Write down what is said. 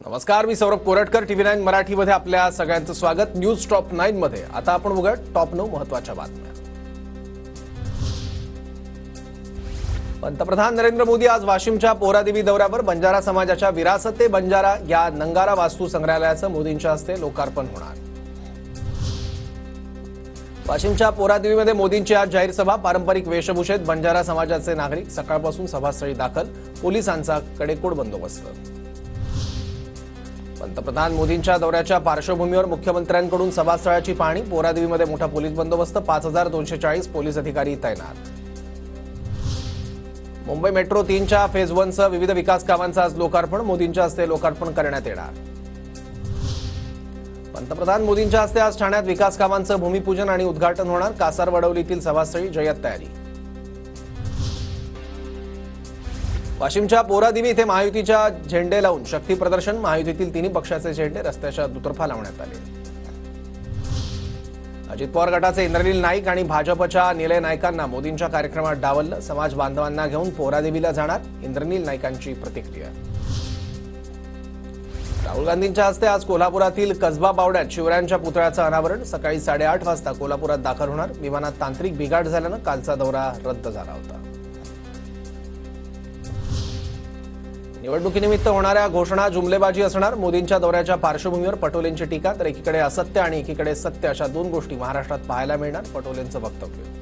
नमस्कार, मी सौरभ कोरटकर. TV9 मराठीमध्ये आपल्या सगळ्यांचं स्वागत. न्यूज टॉप 9 मध्ये आता आपण बघूया टॉप 9 महत्त्वाच्या बातम्या. पंतप्रधान नरेंद्र मोदी आज वाशिमच्या पोरादेवी दौऱ्यावर. बंजारा समाजाच्या विरासते बंजारा या नंगारा वास्तू संग्रहालयाचं मोदींच्या हस्ते लोकार्पण होणार. वाशिमच्या पोरादेवीमध्ये मोदींची आज जाहीर सभा. पारंपरिक वेशभूषेत बंजारा समाजाचे नागरिक सकाळपासून सभास्थळी दाखल. पोलिसांचा कडेकोट बंदोबस्त. पंतप्रधान मोदींच्या दौऱ्याच्या पार्श्वभूमीवर मुख्यमंत्र्यांकडून सभास्थळाची पाहणी. पोरादेवीमध्ये मोठा पोलीस बंदोबस्त. 5240 पोलीस अधिकारी तैनात. मुंबई मेट्रो 3च्या फेज 1सह विविध विकास कामांचं आज लोकार्पण. मोदींच्या हस्ते लोकार्पण करण्यात येणार. पंतप्रधान मोदींच्या हस्ते आज ठाण्यात विकास कामांचं भूमिपूजन आणि उद्घाटन होणार. कासारवडवलीतील सभास्थळी जय्यत तयारी. वाशिमच्या पोरादेवी इथे महायुतीच्या झेंडे लावून शक्ती प्रदर्शन. महायुतीतील तिन्ही पक्षाचे झेंडे रस्त्याच्या दुतर्फा लावण्यात आले. अजित पवार गटाचे इंद्रनील नाईक आणि भाजपच्या निलय नाईकांना मोदींच्या कार्यक्रमात डावललं. समाज बांधवांना घेऊन पोरादेवीला जाणार. इंद्रनील नाईकांची प्रतिक्रिया. राहुल गांधींच्या हस्ते आज कोल्हापुरातील कसबा बावड्यात शिवरायांच्या पुतळ्याचं अनावरण. सकाळी 8:30 वाजता कोल्हापुरात दाखल होणार. विमानात तांत्रिक बिघाड झाल्यानं कालचा दौरा रद्द झाला होता. निवडणुकीनिमित्त होणाऱ्या घोषणा जुमलेबाजी असणार. मोदींच्या दौऱ्याच्या पार्श्वभूमीवर पटोलेंची टीका. तर एकीकडे असत्य आणि एकीकडे सत्य अशा दोन गोष्टी महाराष्ट्रात पाहायला मिळणार. पटोलेंचं वक्तव्य.